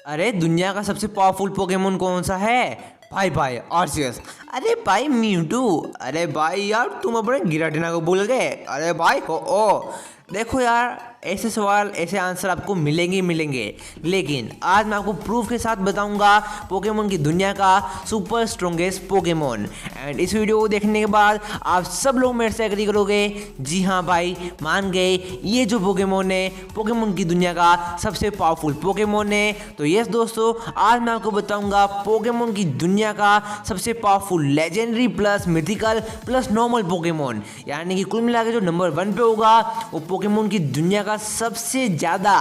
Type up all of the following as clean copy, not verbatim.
अरे दुनिया का सबसे पावरफुल पोकेमोन कौन सा है? भाई आर्सियस। अरे भाई म्यूटू। अरे भाई यार तुम अपने गिराटिना को भूल गए। अरे भाई हो ओ देखो यार, ऐसे सवाल ऐसे आंसर आपको मिलेंगे ही मिलेंगे, लेकिन आज मैं आपको प्रूफ के साथ बताऊंगा पोकेमोन की दुनिया का सुपर स्ट्रॉन्गेस्ट पोकेमोन। एंड इस वीडियो को देखने के बाद आप सब लोग मेरे से एग्री करोगे, जी हाँ भाई मान गए, ये जो पोकेमोन है पोकेमोन की दुनिया का सबसे पावरफुल पोकेमोन है। तो यस दोस्तों, आज मैं आपको बताऊंगा पोकेमोन की दुनिया का सबसे powerful legendary plus mythical plus normal Pokemon, यानी कि कुल मिला के जो नंबर 1 पे होगा वो पोकेमोन की दुनिया का सबसे ज्यादा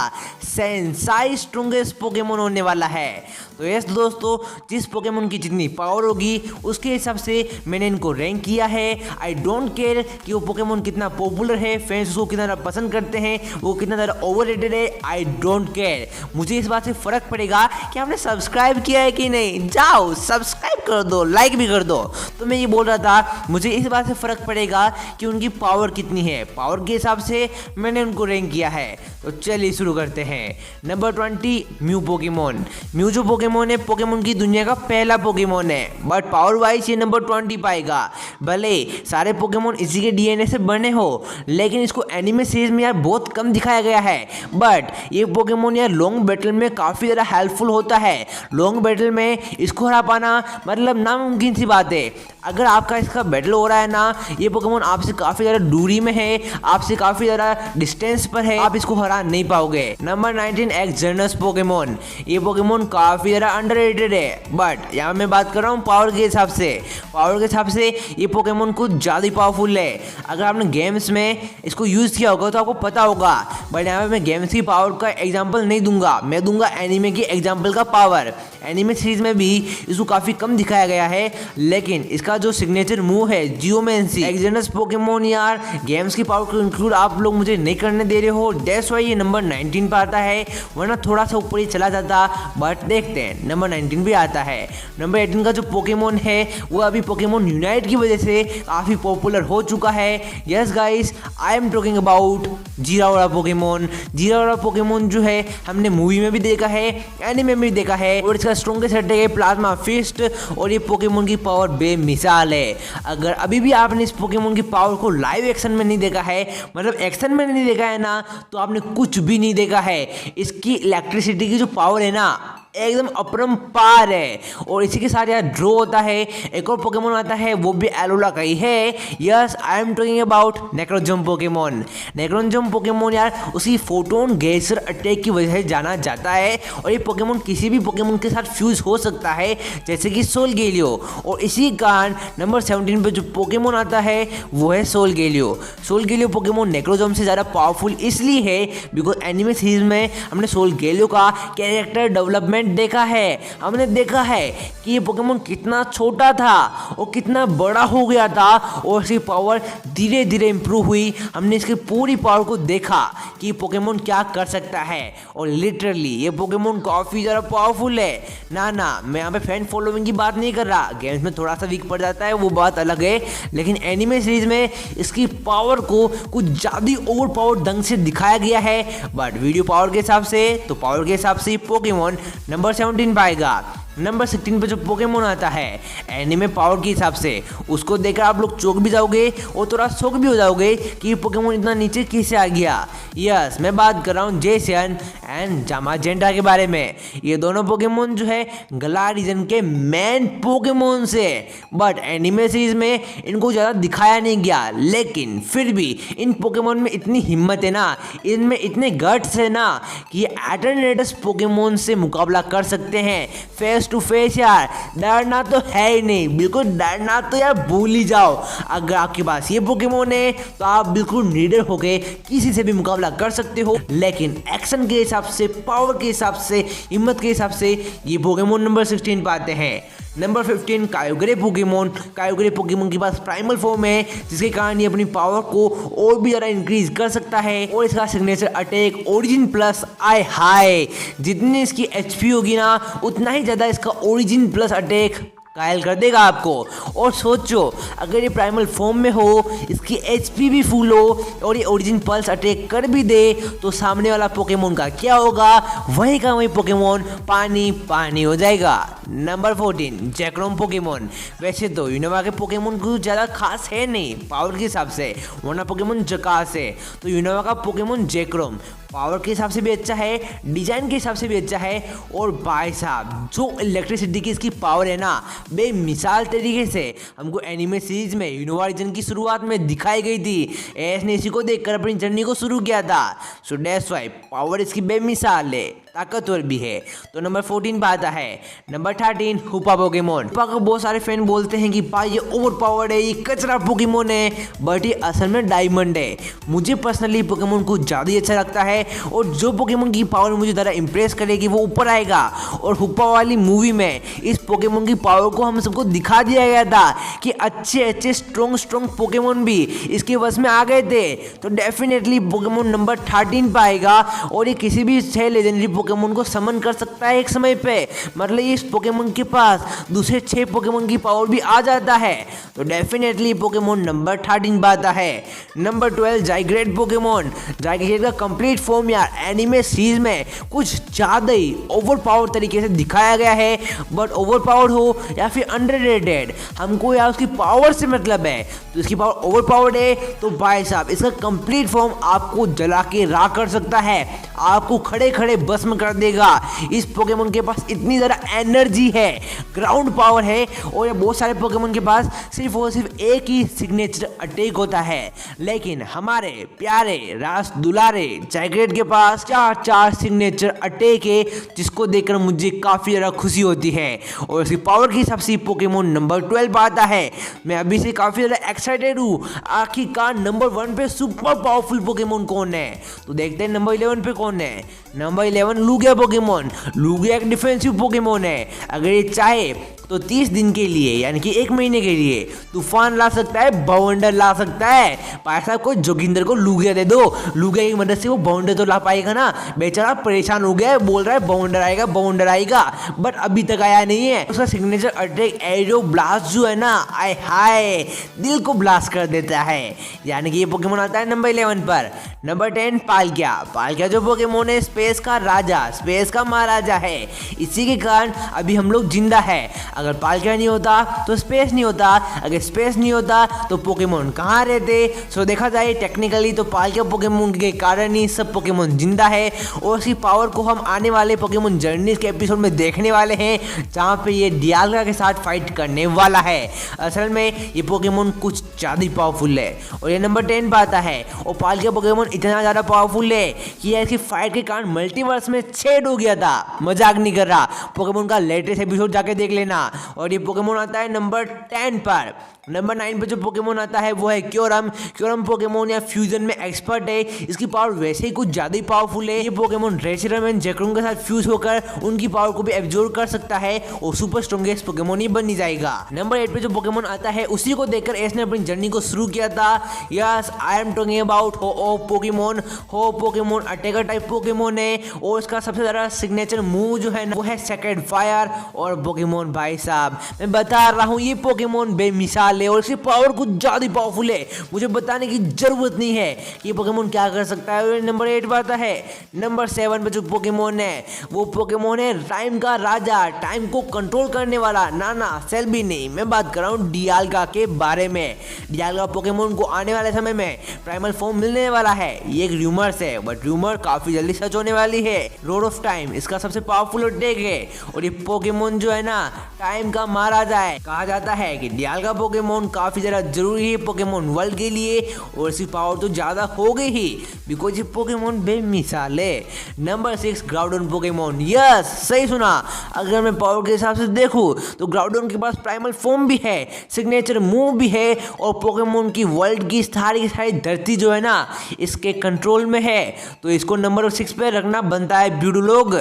सेंसाई स्ट्रॉन्गेस्ट पोकेमोन होने वाला है। तो यस दोस्तों, जिस पोकेमोन की जितनी पावर होगी उसके हिसाब से मैंने इनको रैंक किया है। आई डोंट केयर कि वो पोकेमोन कितना पॉपुलर है, फैंस उसको कितना ज़्यादा पसंद करते हैं, वो कितना ज़्यादा ओवररेटेड है, आई डोंट केयर। मुझे इस बात से फ़र्क पड़ेगा कि आपने सब्सक्राइब किया है कि नहीं। जाओ सब्सक्राइब कर दो, लाइक भी कर दो। तो मैं ये बोल रहा था, मुझे इस बात से फ़र्क पड़ेगा कि उनकी पावर कितनी है, पावर के हिसाब से मैंने उनको रैंक किया है। तो चलिए शुरू करते हैं। Number 20 mu Pokemon. म्यू जो पोकेमोन है पोकेमोन की दुनिया का पहला पोकेमोन है, बट पावर वाइज ये नंबर 20 पाएगा। भले सारे पोकेमोन इसी के डीएनए से बने हो, लेकिन इसको एनिमे सीरीज में यार बहुत कम दिखाया गया है। बट ये पोकेमोन यार लॉन्ग बैटल में काफ़ी ज़्यादा हेल्पफुल होता है। लॉन्ग बैटल में इसको हरा पाना मतलब नामुमकिन सी बात है। अगर आपका इसका बैटल हो रहा है ना, ये पोकेमोन आपसे काफ़ी ज़्यादा दूरी में है, आपसे काफ़ी ज़्यादा डिस्टेंस पर है, आप इसको हरा नहीं पाओगे। Number 19 Xerneas Pokemon. ये पोकेमोन काफ़ी ज़्यादा अंडररेटेड है, बट यहाँ मैं बात कर रहा हूँ पावर के हिसाब से। पावर के हिसाब से ये पोकेमोन कुछ ज़्यादा पावरफुल है। अगर आपने गेम्स में इसको यूज़ किया होगा तो आपको पता होगा, बट यहाँ पे मैं गेम्स की पावर का एग्जाम्पल नहीं दूंगा, मैं दूंगा एनीमे की एग्जाम्पल का पावर। एनीमे सीरीज में भी इसको काफ़ी कम दिखाया गया है, लेकिन इसका जो सिग्नेचर मूव है जियोमेंसी, एक्सजर्नस पोकेमोन यार गेम्स की पावर को इंक्लूड आप लोग मुझे नहीं करने दे रहे हो, दैट्स व्हाई ये नंबर 19 पर आता है, वरना थोड़ा सा ऊपर ही चला जाता। बट देखते हैं, नंबर 19 भी आता है। नंबर 18 का जो पोकेमोन है वो अभी पोकेमोन यूनाइट की वजह से काफ़ी पॉपुलर हो चुका है। Yes guys, I am talking about Zeraora Pokemon. Zeraora Pokemon जो है हमने मूवी में भी देखा है, एनिमे में भी देखा है, और इसका स्ट्रॉन्गेस्ट अटैक है प्लाज्मा फिस्ट, और ये पोकेमोन की पावर बेमिसाल है। अगर अभी भी आपने इस पोकेमोन की पावर को लाइव एक्शन में नहीं देखा है, मतलब एक्शन में नहीं देखा है ना, तो आपने कुछ भी नहीं देखा है। इसकी इलेक्ट्रिसिटी की जो पावर है ना एकदम अपरंपार है। और इसी के साथ यार ड्रॉ होता है, एक और पोकेमोन आता है वो भी एलोला का ही है। Yes, I am talking about Necrozma Pokemon. Necrozma Pokemon यार उसी फोटोन गेसर अटैक की वजह से जाना जाता है, और ये पोकेमोन किसी भी पोकेमोन के साथ फ्यूज हो सकता है, जैसे कि सोलगेलियो। और इसी कारण नंबर 17 पे जो पोकेमोन आता है वो है सोलगेलियो। सोलगेलियो पोकेमोन नेक्रोजम से ज़्यादा पावरफुल इसलिए है बिकॉज एनिमे सीरीज में हमने सोलगेलियो का कैरेक्टर डेवलपमेंट देखा है। हमने देखा है कि ये पोकेमोन कितना छोटा था और कितना बड़ा हो गया था, और इसकी पावर धीरे धीरे इंप्रूव हुई। हमने इसकी पूरी पावर को देखा कि ये पोकेमोन क्या कर सकता है, और लिटरली ये पोकेमोन काफ़ी ज़्यादा पावरफुल है। ना मैं यहाँ पे फैन फॉलोइंग की बात नहीं कर रहा, गेम्स में थोड़ा सा वीक पड़ जाता है वो बात अलग है, लेकिन एनिमे सीरीज में इसकी पावर को कुछ ज़्यादा ओवर पावर ढंग से दिखाया गया है। बट वीडियो पावर के हिसाब से, तो पावर के हिसाब से पोकेमोन नंबर 17 पाएगा। नंबर 16 पे जो पोकेमोन आता है एनिमे पावर के हिसाब से, उसको देखकर आप लोग चौंक भी जाओगे और थोड़ा शौक भी हो जाओगे कि ये पोकेमोन इतना नीचे कैसे आ गया। यस, मैं बात कर रहा हूँ जेसन एंड जामाजेंटा के बारे में। ये दोनों पोकेमोन जो है गला रीजन के मेन पोकेमोन से, बट एनिमे सीरीज में इनको ज़्यादा दिखाया नहीं गया, लेकिन फिर भी इन पोकेमोन में इतनी हिम्मत है ना, इनमें इतने गट्स है ना कि ये एटर्नेटस पोकेमोन से मुकाबला कर सकते हैं फेस टू फेस। यार डरना तो है ही नहीं, बिल्कुल डरना तो यार भूल ही जाओ। अगर आपके पास ये पोकेमोन है तो आप बिल्कुल निडर होके किसी से भी मुकाबला कर सकते हो, लेकिन एक्शन के हिसाब से, पावर के हिसाब से, हिम्मत के हिसाब से ये पोकेमोन नंबर 16 पर आते हैं। Number 15 Kyogre Pokemon. Kyogre Pokemon के पास प्राइमल फॉर्म है, जिसके कारण ये अपनी पावर को और भी ज़्यादा इंक्रीज कर सकता है, और इसका सिग्नेचर अटैक ओरिजिन प्लस आई हाई। जितनी इसकी एचपी होगी ना, उतना ही ज़्यादा इसका ओरिजिन प्लस अटैक कायल कर देगा आपको। और सोचो अगर ये प्राइमल फॉर्म में हो, इसकी एचपी भी फुल हो और ये ओरिजिन पल्स अटैक कर भी दे तो सामने वाला पोकेमोन का क्या होगा, वही का वही पोकेमोन पानी पानी हो जाएगा। Number 14 Zekrom Pokemon. वैसे तो यूनोवा के पोकेमोन कुछ ज़्यादा खास है नहीं पावर के हिसाब से, वरना पोकेमोन जकास है। तो यूनोवा का पोकेमोन जैक्रोम पावर के हिसाब से भी अच्छा है, डिजाइन के हिसाब से भी अच्छा है। और भाई साहब जो इलेक्ट्रिसिटी की इसकी पावर है ना, बेमिसाल तरीके से हमको एनिमे सीरीज में यूनोवा रीजन की शुरुआत में दिखाई गई थी। एस ने इसी को देखकर अपनी जर्नी को शुरू किया था। सो दैट्स व्हाई पावर इसकी बेमिसाल है, ताकतवर भी है। तो नंबर 14 पर आता है। Number 13 हुपा Pokemon. हुपा को बहुत सारे फैन बोलते हैं कि भाई ये ओवर पावर्ड है, ये कचरा पोकेमोन है, बट ये असल में डायमंड है। मुझे पर्सनली पोकेमोन को ज़्यादा ही अच्छा लगता है और जो पोकेमोन की पावर मुझे ज़्यादा इंप्रेस करेगी वो ऊपर आएगा। और हुपा वाली मूवी में इस पोकेमोन की पावर को हम सबको दिखा दिया गया था कि अच्छे अच्छे स्ट्रॉन्ग पोकेमोन भी इसके वश में आ गए थे। तो डेफिनेटली पोकेमोन नंबर 13 पर आएगा और ये किसी भी 6 लेजेंडरी पोकेमोन को समन कर सकता है एक समय पे। मतलब इस पोकेमोन के पास दूसरे 6 पोकेमोन की पावर भी आ जाता है। तो डेफिनेटली पोकेमोन नंबर 13 पर आता है। Number 12 जाइग्रेट Pokemon. जाइग्रेट का कंप्लीट फॉर्म यार एनिमे सीरीज में कुछ ज़्यादा ही ओवर पावर तरीके से दिखाया गया है। बट ओवर पावर हो या फिर अंडररेटेड, हमको यार उसकी पावर से मतलब है। तो इसकी पावर ओवर पावर्ड है तो भाई साहब इसका कंप्लीट फॉर्म आपको जला के राख कर सकता है, आपको खड़े खड़े भस्म कर देगा। इस पोकेमोन के पास इतनी ज़्यादा एनर्जी है, ग्राउंड पावर है। और ये बहुत सारे पोकेमोन के पास सिर्फ और सिर्फ एक ही सिग्नेचर अटैक होता है, लेकिन हमारे प्यारे रास दुलारे जाइग्रेट के पास 4 सिग्नेचर अटैक है, जिसको देखकर मुझे काफ़ी ज़्यादा खुशी होती है। और इसकी पावर के हिसाब से पोकेमोन नंबर 12 पर आता है। मैं अभी से काफ़ी ज़्यादा एक्साइटेड हूँ, आखिरकार नंबर 1 पे सुपर पावरफुल पोकेमोन कौन है। तो देखते हैं नंबर 11 पे कौन है। Number 11 लुगिया Pokemon. लुगिया एक डिफेंसिव पोकेमोन है। अगर ये चाहे तो 30 दिन के लिए यानी कि 1 महीने के लिए तूफान ला सकता है, बवंडर ला सकता है। भाई साहब को जोगिंदर को लुगिया दे दो, लुगिया की मदद से वो बवंडर तो ला पाएगा ना। बेचारा परेशान हो गया है, बोल रहा है बवंडर आएगा बवंडर आएगा, बट अभी तक आया नहीं है। उसका सिग्नेचर अटैक एरो ब्लास्ट जो है ना, आय हाय दिल को ब्लास्ट कर देता है। यानी कि ये पोकेमोन आता है नंबर 11 पर। Number 10 Palkia. पालकिया जो पोकेमोन है स्पेस का राजा, स्पेस का महाराजा है। इसी के कारण अभी हम लोग जिंदा है। अगर पालकिया नहीं होता तो स्पेस नहीं होता, अगर स्पेस नहीं होता तो पोकेमोन कहाँ रहते। सो देखा जाए टेक्निकली तो पालकिया पोकेमोन के कारण ही सब पोकेमोन जिंदा है। और उसकी पावर को हम आने वाले पोकेमोन जर्नीज के एपिसोड में देखने वाले हैं, जहाँ पे ये डियाल्गा के साथ फाइट करने वाला है। असल में ये पोकेमोन कुछ ज़्यादा ही पावरफुल है और ये नंबर 10 पर आता है। और पालकिया पोकेमोन इतना ज़्यादा पावरफुल है कि ये इसकी फाइट के कारण मल्टीवर्स में छेद हो गया था। मजाक नहीं कर रहा, पोकेमोन का लेटेस्ट एपिसोड जाके देख लेना। और ये पोकेमोन आता है नंबर 10 पर। नंबर 9 पे जो पोकेमोन आता है वो है क्योरम। क्योरम पोकेमोन या फ्यूजन में एक्सपर्ट है। इसकी पावर वैसे ही कुछ ज़्यादा ही पावरफुल है। ये पोकेमोन रेसिरम एंड जैक्रोम के साथ फ्यूज होकर उनकी पावर को भी एब्जॉर्ब कर सकता है और सुपर स्ट्रॉन्गेस्ट पोकेमोन ही बन जाएगा। नंबर 8 पे जो पोकेमोन आता है उसी को देखकर एस ने अपनी जर्नी को शुरू किया था। Yes I am talking about हो पोकेमोन। हो पोकेमोन अटैकर टाइप पोकेमोन है और इसका सबसे ज़्यादा सिग्नेचर मूव जो है ना वो है सेकेंड फायर। और पोकेमोन भाई साहब मैं बता रहा हूँ ये पोकेमोन बेमिसाल है और इसकी पावर कुछ ज़्यादा पावरफुल है। मुझे बताने की जरूरत नहीं है कि ये पोकेमोन क्या कर सकता है। नंबर 8 पर आता है। नंबर 7 पे जो पोकेमोन है वो पोकेमोन है टाइम का राजा, टाइम को कंट्रोल करने वाला। ना सेल्बी नहीं, मैं बात कर रहा हूँ डियाल्गा के बारे में। डियाल्गा पोकेमोन को आने वाले समय में प्राइमल फॉर्म मिलने वाला है। ये एक रूमर्स है बट रूमर काफ़ी जल्दी सच होने वाली है। रोड ऑफ टाइम इसका सबसे पावरफुल अटैक है और ये पोकेमोन जो है ना टाइम का महाराजा है। कहा जाता है कि डियाल्गा पोकेमोन काफ़ी ज़्यादा जरूरी है पोकेमोन वर्ल्ड के लिए और इसकी पावर तो ज़्यादा हो गई ही बिकॉज ये पोकेमोन बेमिसाल है। Number 6 Groudon Pokemon. यस सही सुना, अगर मैं पावर के हिसाब से देखूँ तो ग्राउडन के पास प्राइमल फॉर्म भी है, सिग्नेचर मूव भी है और पोकेमोन की वर्ल्ड की सारी धरती जो है ना इसके कंट्रोल में है। तो इसको नंबर 6 पे रखना बनता है भाई ब्यूडू लोग।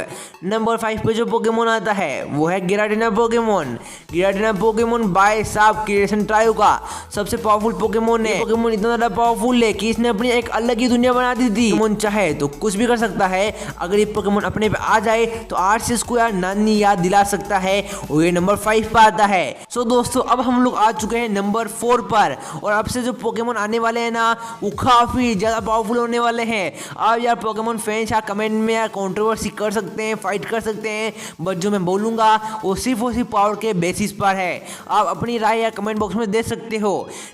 नंबर 5 पे जो पोकेमोन आता है वो है गिराटिना पोकेमोन। गिराटिना पोकेमोन भाई साहब क्रिएशन ट्रायो का सबसे पावरफुल पोकेमोन है। पोकेमोन इतना ज्यादा पावरफुल है कि इसने अपनी एक अलग ही दुनिया बना दी थी। पोकेमोन चाहे तो कुछ भी कर सकता है। अगर ये पोकेमोन अपने पे आ जाए तो आर्सियस को यार नानी याद दिला सकता है और ये नंबर 5 पे आता है। सो दोस्तों अब हम लोग आ चुके हैं नंबर 4 पर और अब से जो पोकेमोन आने वाले हैं ना वो काफी ज्यादा पावरफुल होने वाले हैं। अब यार पोकेमोन फैंस यार कमेंट में यार कंट्रोवर्सी कर सकते हैं, फाइट कर सकते हैं, बट जो मैं बोलूंगा वो सिर्फ और सिर्फ पावर के बेसिस पर है। आप अपनी राय यार कमेंट बॉक्स में दे सकते हो।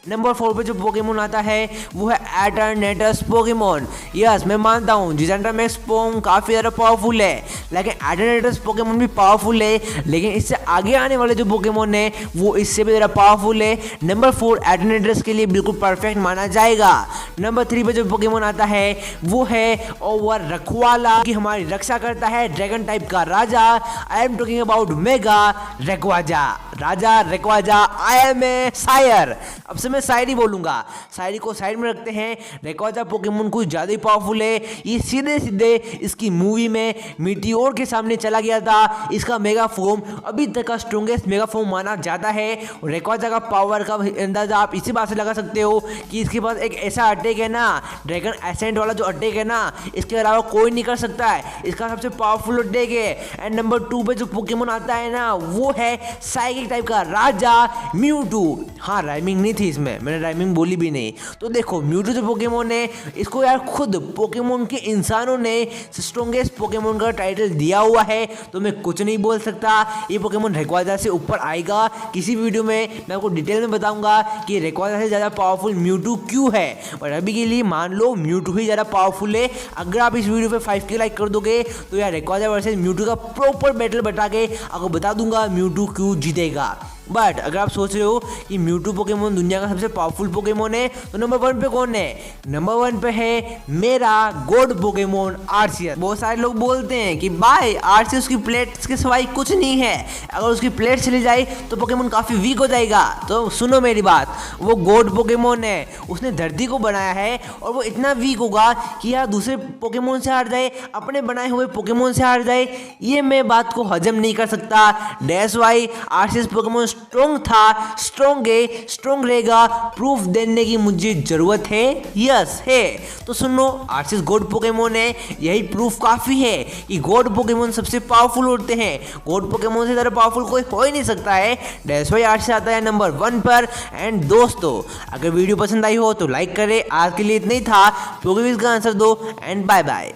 नंबर 4 पे जो पोकेमोन आता है वो है एटरनेटस पोकेमोन। यस मैं मानता हूँ जिजेंड्रामेक्स पोम काफी ज्यादा पावरफुल है, लेकिन एटरनेटस पोकेमोन भी पावरफुल है, लेकिन इससे आगे आने वाले जो पोकेमोन है वो इससे भी ज्यादा पावरफुल है। नंबर 4 एटरनेटस के लिए बिल्कुल परफेक्ट माना जाएगा। नंबर 3 पे जो पोकेमोन आता है वो है ओवर रखवाला, कि हमारी रक्षा करता है ड्रैगन टाइप का राजा। I am talking about mega Rayquaza. राजा Rayquaza I am a sire. अब से मैं शायरी बोलूंगा, शायरी को साइड में रखते हैं। रेक्वाजा पोकेमोन कुछ ज्यादा ही पावरफुल है। ये सीधे सीधे इसकी मूवी में मीटियोर के सामने चला गया था। इसका मेगा फॉर्म अभी तक का स्ट्रॉन्गेस्ट मेगा फॉर्म माना जाता है। रेक्वाजा का पावर का अंदाजा आप इसी बात से लगा सकते हो कि इसके पास एक ऐसा अटैक है ना, ड्रैगन एसेंट वाला जो अटैक है ना, इसके अलावा कोई नहीं कर सकता है। इसका सबसे पावरफुल अटैक है। एंड नंबर 2 पे जो पोकेमोन आता है ना वो है साइकिक टाइप का राजा म्यूटू। हाँ राइमिंग नहीं थी इसमें, मैंने राइमिंग बोली भी नहीं। तो देखो म्यूटू जो पोकेमोन है इसको यार खुद पोकेमोन के इंसानों ने स्ट्रॉन्गेस्ट पोकेमोन का टाइटल दिया हुआ है, तो मैं कुछ नहीं बोल सकता। ये पोकेमोन रेक्वाजा से ऊपर आएगा। किसी वीडियो में मैं आपको डिटेल में बताऊंगा कि रेक्वाजा से ज़्यादा पावरफुल म्यूटू क्यों है, और अभी के लिए मान लो म्यूटू ही ज़्यादा पावरफुल है। अगर आप इस वीडियो पे 5K लाइक कर दोगे तो यार रेक्वाजा वर्सेस म्यूटू का प्रॉपर बैटल बता के आपको बता दूंगा म्यूटू क्यों जीतेगा। बट अगर आप सोच रहे हो कि म्यूटू पोकेमोन दुनिया का सबसे पावरफुल पोकेमोन है तो नंबर 1 पे कौन है? नंबर 1 पे है मेरा गॉड पोकेमोन आर्सियस। बहुत सारे लोग बोलते हैं कि भाई आर्सियस की प्लेट्स के सिवाय कुछ नहीं है, अगर उसकी प्लेट चली जाए तो पोकेमोन काफी वीक हो जाएगा। तो सुनो मेरी बात, वो गॉड पोकेमोन है, उसने धरती को बनाया है और वो इतना वीक होगा कि यार दूसरे पोकेमोन से हार जाए, अपने बनाए हुए पोकेमोन से हार जाए, ये मैं बात को हजम नहीं कर सकता। दैट्स व्हाई आर्सियस पोकेमोन स्ट्रॉन्ग था, स्ट्रॉन्ग है, स्ट्रॉन्ग रहेगा। प्रूफ देने की मुझे जरूरत है? यस है। तो सुनो आर्सियस गॉड पोकेमोन है, यही प्रूफ काफी है कि गॉड पोकेमोन सबसे पावरफुल होते हैं। गॉड पोकेमोन से ज्यादा पावरफुल कोई हो ही नहीं सकता है। दैट्स व्हाई आर्सियस आता है नंबर 1 पर। एंड दोस्तों अगर वीडियो पसंद आई हो तो लाइक करें। आज के लिए इतना ही था, पोकेविज का आंसर दो एंड बाय बाय।